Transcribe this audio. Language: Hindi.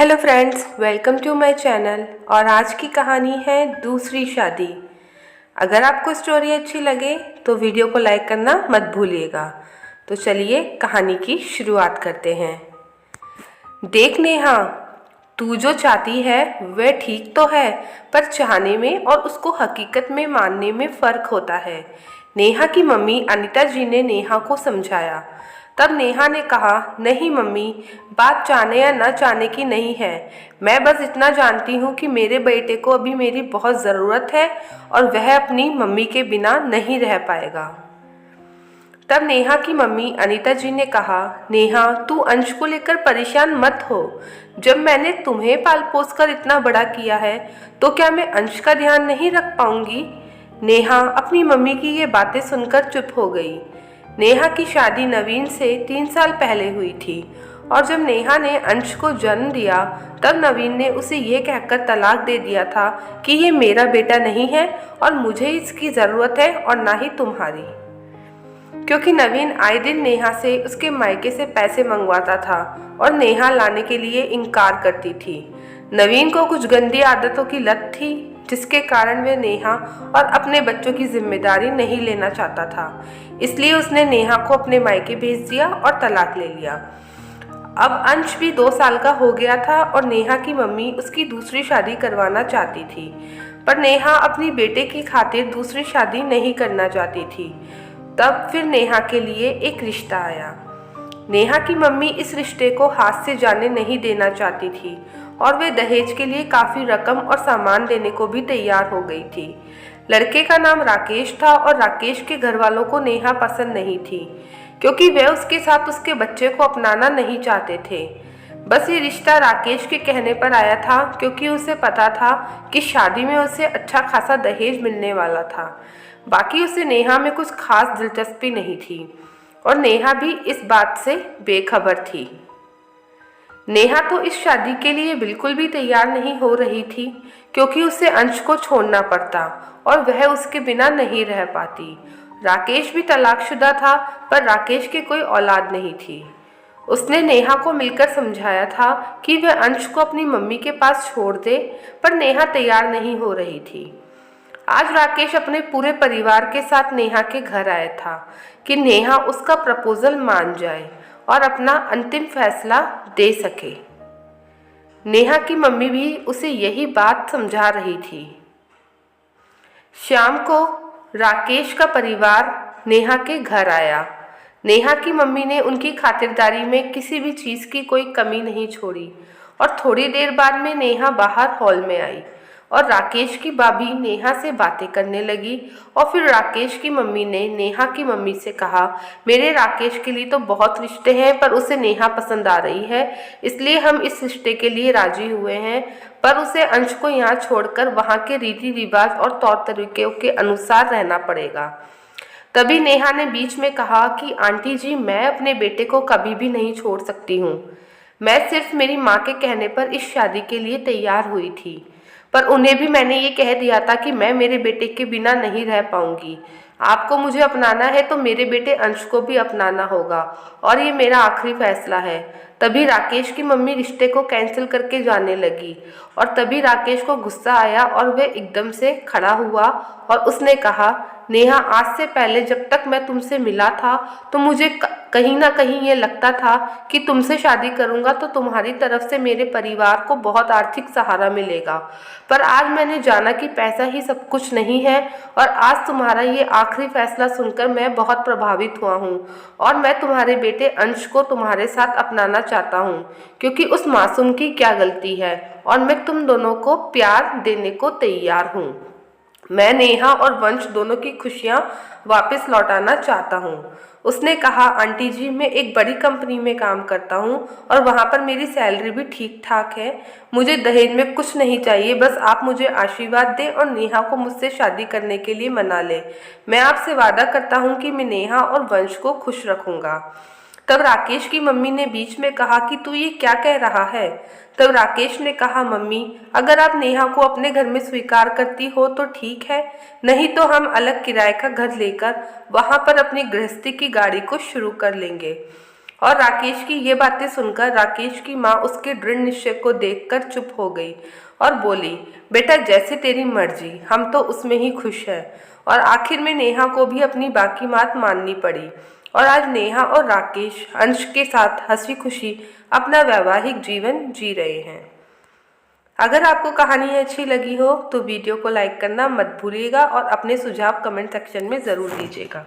Hello friends, welcome to my channel. और आज की कहानी है दूसरी शादी। अगर आपको स्टोरी अच्छी लगे तो वीडियो को लाइक करना मत भूलिएगा। तो चलिए कहानी की शुरुआत करते हैं। देख नेहा, तू जो चाहती है वह ठीक तो है, पर चाहने में और उसको हकीकत में मानने में फ़र्क होता है। नेहा की मम्मी अनीता जी ने नेहा को समझाया। तब नेहा ने कहा, नहीं मम्मी, बात चाहने या न चाहने की नहीं है। मैं बस इतना जानती हूँ कि मेरे बेटे को अभी मेरी बहुत ज़रूरत है और वह अपनी मम्मी के बिना नहीं रह पाएगा। तब नेहा की मम्मी अनीता जी ने कहा, नेहा, तू अंश को लेकर परेशान मत हो। जब मैंने तुम्हें पाल पोस कर इतना बड़ा किया है तो क्या मैं अंश का ध्यान नहीं रख पाऊंगी। नेहा अपनी मम्मी की ये बातें सुनकर चुप हो गई। नेहा की शादी नवीन से 3 साल पहले हुई थी और जब नेहा ने अंश को जन्म दिया तब नवीन ने उसे ये कहकर तलाक दे दिया था कि ये मेरा बेटा नहीं है और मुझे इसकी ज़रूरत है और ना ही तुम्हारी। क्योंकि नवीन आए दिन नेहा से उसके मायके से पैसे मंगवाता था और नेहा लाने के लिए इनकार करती थी। नवीन को कुछ गंदी आदतों की लत थी जिसके कारण वह नेहा और अपने बच्चों की जिम्मेदारी नहीं लेना चाहता था। इसलिए उसने नेहा को अपने मायके भेज दिया और तलाक ले लिया। अब अंश भी 2 साल का हो गया था और नेहा की मम्मी उसकी दूसरी शादी करवाना चाहती थी, पर नेहा अपनी बेटे की खातिर दूसरी शादी नहीं करना चाहती थी। तब फिर नेहा के लिए एक रिश्ता आया। नेहा की मम्मी इस रिश्ते को हाथ से जाने नहीं देना चाहती थी और वे दहेज के लिए काफ़ी रकम और सामान देने को भी तैयार हो गई थी। लड़के का नाम राकेश था और राकेश के घर वालों को नेहा पसंद नहीं थी क्योंकि वे उसके साथ उसके बच्चे को अपनाना नहीं चाहते थे। बस ये रिश्ता राकेश के कहने पर आया था क्योंकि उसे पता था कि शादी में उसे अच्छा खासा दहेज मिलने वाला था। बाकी उसे नेहा में कुछ खास दिलचस्पी नहीं थी और नेहा भी इस बात से बेखबर थी। नेहा तो इस शादी के लिए बिल्कुल भी तैयार नहीं हो रही थी क्योंकि उसे अंश को छोड़ना पड़ता और वह उसके बिना नहीं रह पाती। राकेश भी तलाकशुदा था, पर राकेश की कोई औलाद नहीं थी। उसने नेहा को मिलकर समझाया था कि वह अंश को अपनी मम्मी के पास छोड़ दे, पर नेहा तैयार नहीं हो रही थी। आज राकेश अपने पूरे परिवार के साथ नेहा के घर आया था कि नेहा उसका प्रपोजल मान जाए और अपना अंतिम फैसला दे सके। नेहा की मम्मी भी उसे यही बात समझा रही थी। शाम को राकेश का परिवार नेहा के घर आया। नेहा की मम्मी ने उनकी खातिरदारी में किसी भी चीज़ की कोई कमी नहीं छोड़ी और थोड़ी देर बाद में नेहा बाहर हॉल में आई और राकेश की भाभी नेहा से बातें करने लगी। और फिर राकेश की मम्मी ने नेहा की मम्मी से कहा, मेरे राकेश के लिए तो बहुत रिश्ते हैं पर उसे नेहा पसंद आ रही है, इसलिए हम इस रिश्ते के लिए राजी हुए हैं, पर उसे अंश को यहाँ छोड़कर वहाँ के रीति रिवाज और तौर तरीक़ों के अनुसार रहना पड़ेगा। तभी नेहा ने बीच में कहा कि आंटी जी, मैं अपने बेटे को कभी भी नहीं छोड़ सकती हूँ। मैं सिर्फ मेरी माँ के कहने पर इस शादी के लिए तैयार हुई थी, पर उन्हें भी मैंने ये कह दिया था कि मैं मेरे बेटे के बिना नहीं रह पाऊंगी। आपको मुझे अपनाना है तो मेरे बेटे अंश को भी अपनाना होगा और ये मेरा आखिरी फैसला है। तभी राकेश की मम्मी रिश्ते को कैंसिल करके जाने लगी और तभी राकेश को गुस्सा आया और वह एकदम से खड़ा हुआ और उसने कहा, नेहा, आज से पहले जब तक मैं तुमसे मिला था तो मुझे कहीं ना कहीं ये लगता था कि तुमसे शादी करूंगा तो तुम्हारी तरफ से मेरे परिवार को बहुत आर्थिक सहारा मिलेगा, पर आज मैंने जाना कि पैसा ही सब कुछ नहीं है और आज तुम्हारा ये आखिरी फैसला सुनकर मैं बहुत प्रभावित हुआ हूँ और मैं तुम्हारे बेटे अंश को तुम्हारे साथ अपनाना चाहता हूँ क्योंकि उस मासूम की क्या गलती है और मैं तुम दोनों को प्यार देने को तैयार हूँ। मैं नेहा और वंश दोनों की खुशियाँ वापस लौटाना चाहता हूँ। उसने कहा, आंटी जी, मैं एक बड़ी कंपनी में काम करता हूँ और वहाँ पर मेरी सैलरी भी ठीक ठाक है। मुझे दहेज में कुछ नहीं चाहिए, बस आप मुझे आशीर्वाद दें और नेहा को मुझसे शादी करने के लिए मना लें। मैं आपसे वादा करता हूँ कि मैं नेहा और वंश को खुश रखूँगा। तब राकेश की मम्मी ने बीच में कहा कि तू ये क्या कह रहा है। तब राकेश ने कहा, मम्मी, अगर आप नेहा को अपने घर में स्वीकार करती हो तो ठीक है, नहीं तो हम अलग किराए का घर लेकर वहाँ पर अपनी गृहस्थी की गाड़ी को शुरू कर लेंगे और राकेश की ये बातें सुनकर राकेश की माँ उसके दृढ़ निश्चय को देखकर चुप हो गई और बोली, बेटा जैसे तेरी मर्जी, हम तो उसमें ही खुश हैं। और आखिर में नेहा को भी अपनी बाकी बात माननी पड़ी और आज नेहा और राकेश अंश के साथ हंसी खुशी अपना वैवाहिक जीवन जी रहे हैं। अगर आपको कहानी अच्छी लगी हो तो वीडियो को लाइक करना मत भूलिएगा और अपने सुझाव कमेंट सेक्शन में ज़रूर दीजिएगा।